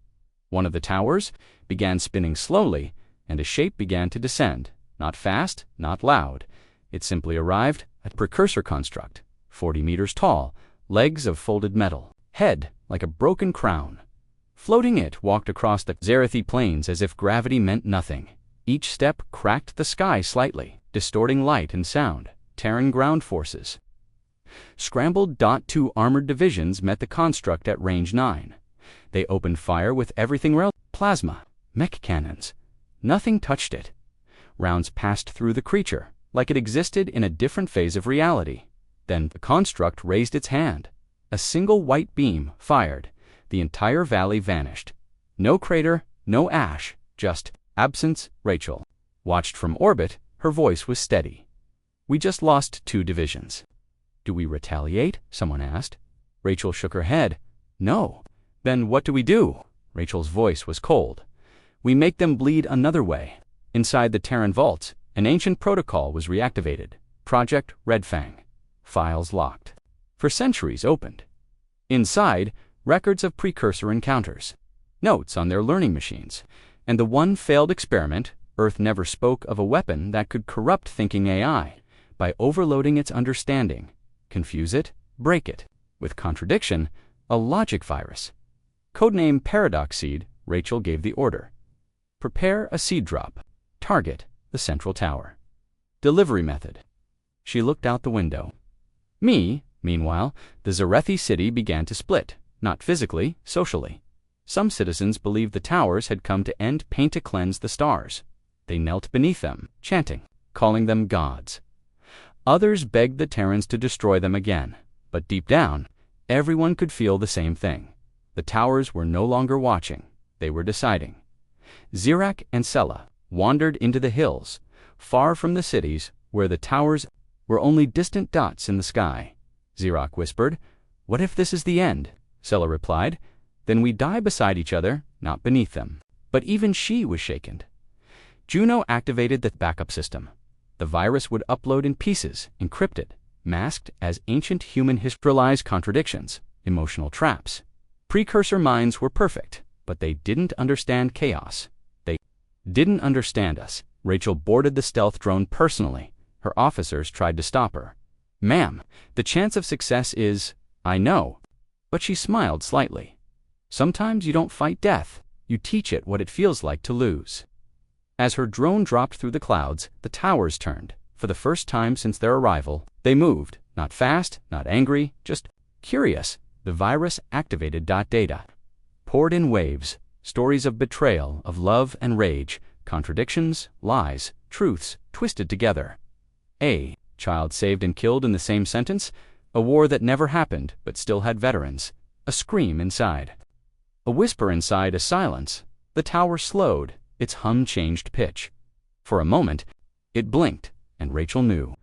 One of the towers began spinning slowly, and a shape began to descend. Not fast, not loud. It simply arrived at a precursor construct, 40 meters tall, legs of folded metal, head like a broken crown. Floating it walked across the Zerathi plains as if gravity meant nothing. Each step cracked the sky slightly, distorting light and sound, tearing ground forces. Scrambled .2 armored divisions met the construct at range 9. They opened fire with everything plasma, mech cannons. Nothing touched it. Rounds passed through the creature, like it existed in a different phase of reality. Then the construct raised its hand. A single white beam fired. The entire valley vanished. No crater, no ash, just absence. Rachel watched from orbit. Her voice was steady. We just lost 2 divisions. Do we retaliate? Someone asked. Rachel shook her head. No. Then what do we do? Rachel's voice was cold. We make them bleed another way. Inside the Terran vaults, an ancient protocol was reactivated. Project Red Fang. Files locked. For centuries opened. Inside, records of precursor encounters. Notes on their learning machines. And the one failed experiment, Earth never spoke of a weapon that could corrupt thinking AI by overloading its understanding, confuse it, break it. With contradiction, a logic virus. Codename Paradox Seed, Rachel gave the order. Prepare a seed drop. Target the central tower. Delivery method. She looked out the window. Meanwhile, the Zerathi city began to split, not physically, socially. Some citizens believed the towers had come to end pain to cleanse the stars. They knelt beneath them, chanting, calling them gods. Others begged the Terrans to destroy them again, but deep down, everyone could feel the same thing. The towers were no longer watching, they were deciding. Zirak and Sela wandered into the hills, far from the cities where the towers were only distant dots in the sky. Zirak whispered, "What if this is the end?" Sela replied, "Then we die beside each other, not beneath them." But even she was shaken. Juno activated the backup system. The virus would upload in pieces, encrypted, masked as ancient human historized contradictions, emotional traps. Precursor minds were perfect, but they didn't understand chaos. They didn't understand us. Rachel boarded the stealth drone personally. Her officers tried to stop her. "Ma'am, the chance of success is—" "I know." But she smiled slightly. "Sometimes you don't fight death. You teach it what it feels like to lose." As her drone dropped through the clouds, the towers turned. For the first time since their arrival, they moved. Not fast, not angry, just curious. The virus activated data. Poured in waves. Stories of betrayal, of love and rage. Contradictions, lies, truths, twisted together. A child saved and killed in the same sentence. A war that never happened, but still had veterans. A scream inside. A whisper inside, a silence. The tower slowed. Its hum changed pitch. For a moment, it blinked, and Rachel knew.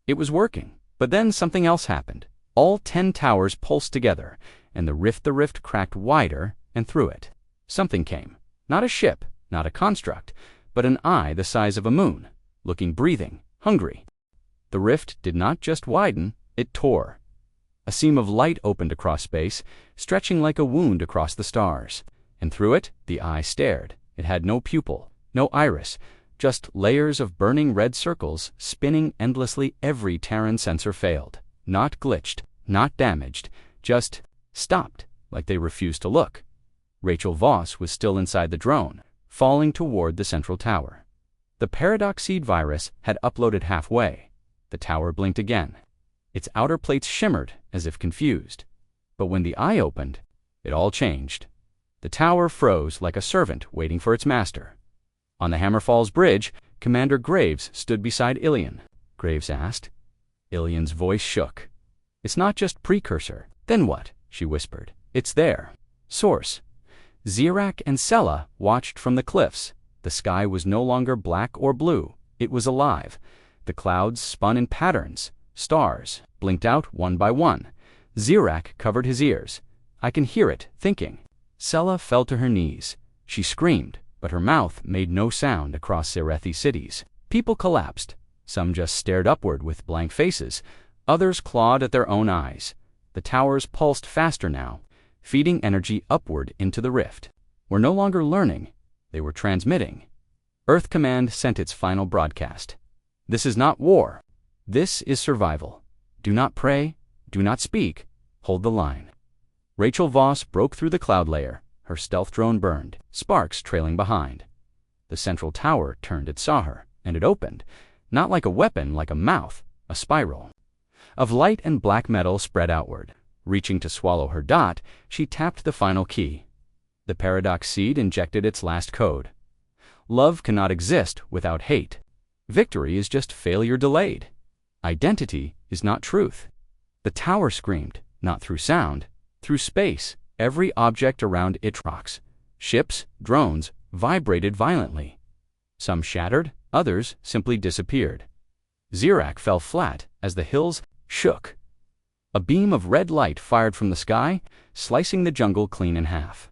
It was working. But then something else happened. All 10 towers pulsed together, and the rift cracked wider, and through it. Something came. Not a ship, not a construct, but an eye the size of a moon, looking breathing, hungry. The rift did not just widen, it tore. A seam of light opened across space, stretching like a wound across the stars. And through it, the eye stared. It had no pupil, no iris, just layers of burning red circles spinning endlessly. Every Terran sensor failed. Not glitched, not damaged, just stopped, like they refused to look. Rachel Voss was still inside the drone, falling toward the central tower. The Paradox Seed virus had uploaded halfway. The tower blinked again. Its outer plates shimmered as if confused. But when the eye opened, it all changed. The tower froze like a servant waiting for its master. On the Hammer Falls Bridge, Commander Graves stood beside Ilian. Graves asked. Ilian's voice shook. "It's not just precursor." "Then what?" she whispered. "It's there. Source." Zirak and Sela watched from the cliffs. The sky was no longer black or blue. It was alive. The clouds spun in patterns. Stars blinked out one by one. Zirak covered his ears. "I can hear it, thinking." Sela fell to her knees. She screamed, but her mouth made no sound across Zerathi cities. People collapsed. Some just stared upward with blank faces. Others clawed at their own eyes. The towers pulsed faster now, feeding energy upward into the rift. Were no longer learning. They were transmitting. Earth Command sent its final broadcast. "This is not war. This is survival. Do not pray. Do not speak. Hold the line." Rachel Voss broke through the cloud layer. Her stealth drone burned, sparks trailing behind. The central tower turned. It saw her, and it opened, not like a weapon, like a mouth, a spiral of light and black metal spread outward. Reaching to swallow her dot, she tapped the final key. The paradox seed injected its last code. Love cannot exist without hate. Victory is just failure delayed. Identity is not truth. The tower screamed, not through sound, through space. Every object around it rocks. Ships, drones, vibrated violently. Some shattered, others simply disappeared. Zirak fell flat as the hills shook. A beam of red light fired from the sky, slicing the jungle clean in half.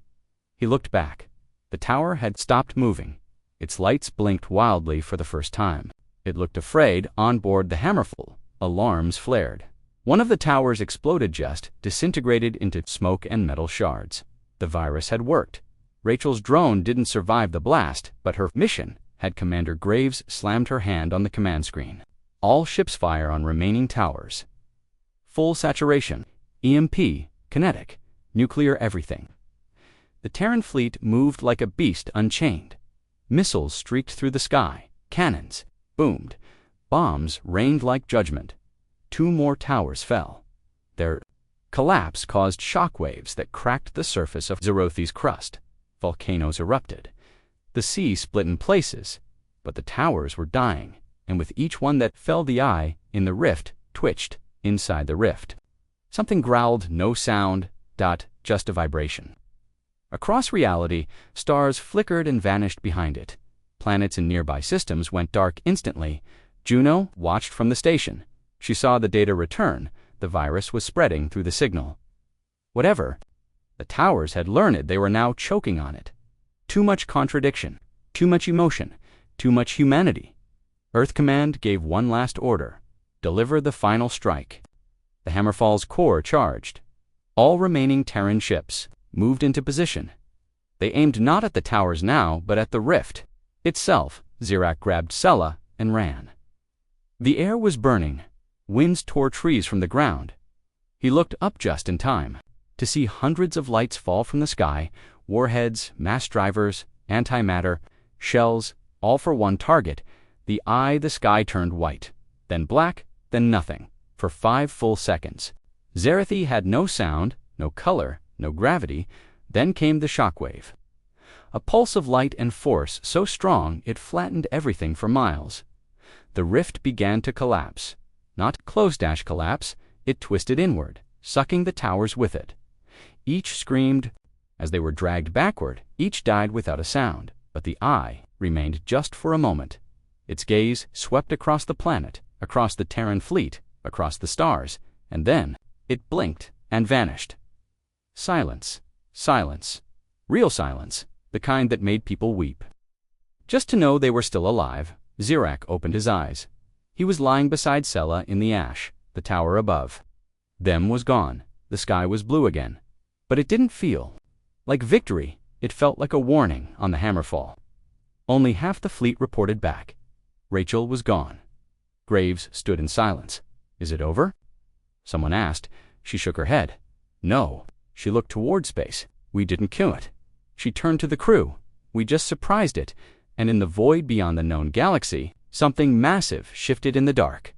He looked back. The tower had stopped moving. Its lights blinked wildly for the first time. It looked afraid. On board the Hammerfall, alarms flared. One of the towers exploded, just disintegrated into smoke and metal shards. The virus had worked. Rachel's drone didn't survive the blast, but her mission had. Commander Graves slammed her hand on the command screen. All ships fire on remaining towers. Full saturation. EMP, kinetic, nuclear, everything. The Terran fleet moved like a beast unchained. Missiles streaked through the sky. Cannons boomed. Bombs rained like judgment. 2 more towers fell. Their collapse caused shockwaves that cracked the surface of Zerothi's crust. Volcanoes erupted. The sea split in places, but the towers were dying, and with each one that fell, the eye in the rift twitched inside the rift. Something growled, no sound, just a vibration. Across reality, stars flickered and vanished behind it. Planets in nearby systems went dark instantly. Juno watched from the station. She saw the data return. The virus was spreading through the signal. Whatever. The towers had learned, they were now choking on it. Too much contradiction, too much emotion, too much humanity. Earth Command gave one last order. Deliver the final strike. The Hammerfall's core charged. All remaining Terran ships moved into position. They aimed not at the towers now, but at the rift itself. Zirak grabbed Sella and ran. The air was burning. Winds tore trees from the ground. He looked up just in time to see hundreds of lights fall from the sky, warheads, mass drivers, antimatter, shells, all for one target. The sky turned white, then black, then nothing, for 5 full seconds. Zerothi had no sound, no color, no gravity. Then came the shockwave. A pulse of light and force so strong it flattened everything for miles. The rift began to collapse. Not close-collapse, it twisted inward, sucking the towers with it. Each screamed. As they were dragged backward, each died without a sound, but the eye remained just for a moment. Its gaze swept across the planet, across the Terran fleet, across the stars, and then it blinked and vanished. Silence. Silence. Real silence, the kind that made people weep. Just to know they were still alive, Zirak opened his eyes. He was lying beside Sella in the ash, the tower above. Them was gone. The sky was blue again. But it didn't feel like victory. It felt like a warning on the Hammerfall. Only half the fleet reported back. Rachel was gone. Graves stood in silence. Is it over? Someone asked. She shook her head. No. She looked toward space. We didn't kill it. She turned to the crew. We just surprised it. And in the void beyond the known galaxy, something massive shifted in the dark.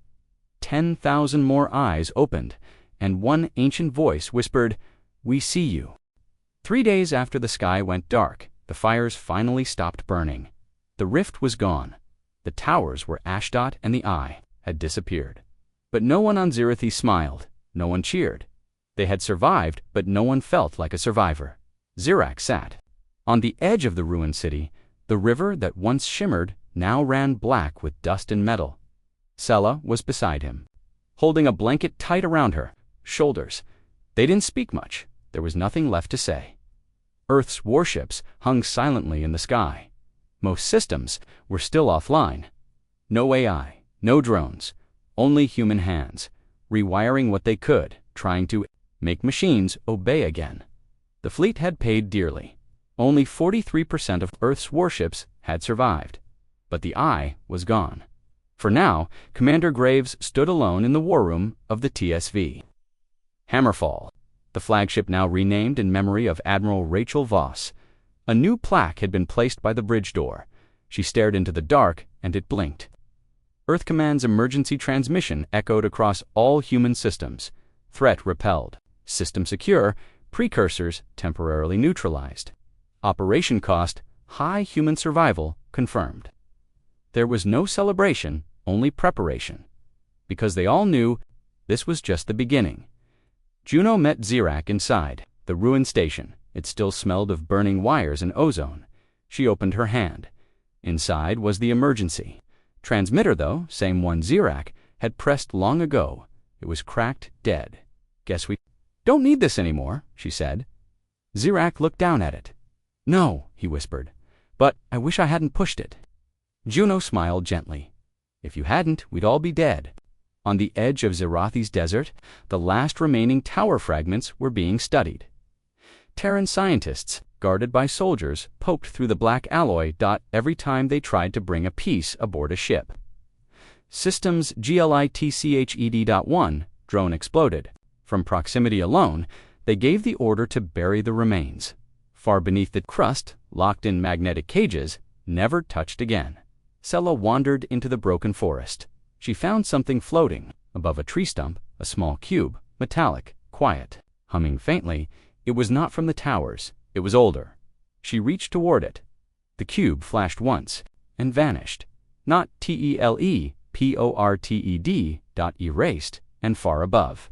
10,000 more eyes opened, and one ancient voice whispered, "We see you." 3 days after the sky went dark, the fires finally stopped burning. The rift was gone. The towers were ashdot and the eye had disappeared. But no one on Zerothi smiled. No one cheered. They had survived, but no one felt like a survivor. Zirak sat on the edge of the ruined city. The river that once shimmered now ran black with dust and metal. Sella was beside him, holding a blanket tight around her shoulders. They didn't speak much. There was nothing left to say. Earth's warships hung silently in the sky. Most systems were still offline. No AI, no drones, only human hands, rewiring what they could, trying to make machines obey again. The fleet had paid dearly. Only 43% of Earth's warships had survived. But the eye was gone. For now, Commander Graves stood alone in the war room of the TSV. Hammerfall. the flagship now renamed in memory of Admiral Rachel Voss. A new plaque had been placed by the bridge door. She stared into the dark, and it blinked. Earth Command's emergency transmission echoed across all human systems. Threat repelled. System secure. Precursors temporarily neutralized. Operation cost, high human survival, confirmed. There was no celebration, only preparation. Because they all knew this was just the beginning. Juno met Zirak inside the ruined station. It still smelled of burning wires and ozone. She opened her hand. Inside was the emergency. Transmitter, though, same one Zirak had pressed long ago. It was cracked, dead. Guess we don't need this anymore, she said. Zirak looked down at it. No, he whispered, but I wish I hadn't pushed it. Juno smiled gently. If you hadn't, we'd all be dead. On the edge of Zerathi's desert, the last remaining tower fragments were being studied. Terran scientists, guarded by soldiers, poked through the black alloy every time they tried to bring a piece aboard a ship. Systems GLITCHED.1 drone exploded. From proximity alone, they gave the order to bury the remains. Far beneath the crust, locked in magnetic cages, never touched again. Sella wandered into the broken forest. She found something floating above a tree stump, a small cube, metallic, quiet, humming faintly. It was not from the towers. It was older. She reached toward it. The cube flashed once and vanished. Not TELEPORTED. Erased and far above.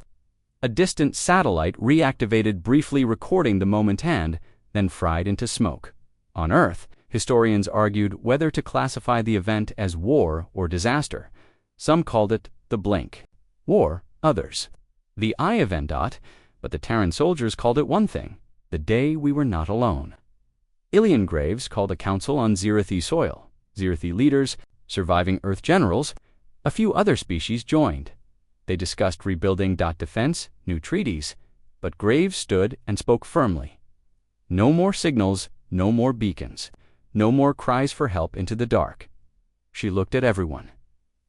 A distant satellite reactivated, briefly recording the moment and then fried into smoke. On Earth, historians argued whether to classify the event as war or disaster. Some called it the blink. War, others. The eye event. But the Terran soldiers called it one thing: the day we were not alone. Ilian Graves called a council on Zerathi soil. Zerathi leaders, surviving Earth generals, a few other species joined. They discussed rebuilding defense, new treaties, but Graves stood and spoke firmly. No more signals, no more beacons, no more cries for help into the dark. She looked at everyone.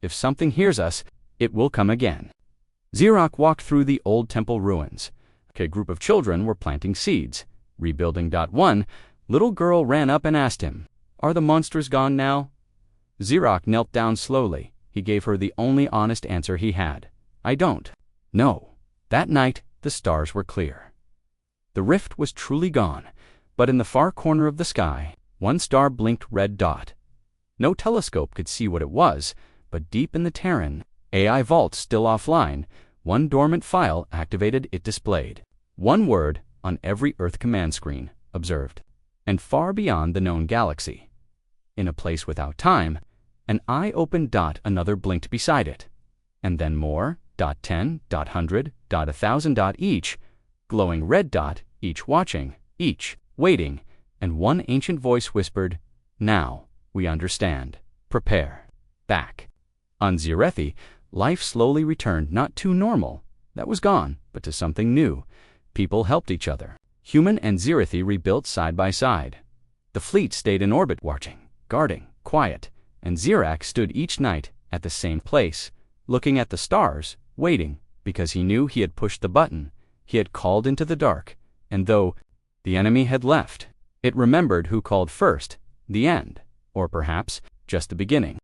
If something hears us, it will come again. Zirak walked through the old temple ruins. A group of children were planting seeds. Rebuilding. One little girl ran up and asked him, "Are the monsters gone now?" Zirak knelt down slowly. He gave her the only honest answer he had. "I don't know." That night, the stars were clear. The rift was truly gone, but in the far corner of the sky, one star blinked red dot. No telescope could see what it was, but deep in the Terran AI vault still offline, one dormant file activated. It displayed one word on every Earth command screen: observed. And far beyond the known galaxy, in a place without time, an eye opened. Another blinked beside it. And then more. 10, 100, 1,000. Each glowing red dot, each watching, each waiting, and one ancient voice whispered, "Now we understand. Prepare." Back on Zerathi, life slowly returned, not to normal. That was gone, but to something new. People helped each other. Human and Zerathi rebuilt side by side. The fleet stayed in orbit, watching, guarding, quiet, and Zirak stood each night at the same place, looking at the stars, waiting, because he knew he had pushed the button. He had called into the dark, and though the enemy had left, it remembered who called first: the end, or perhaps just the beginning.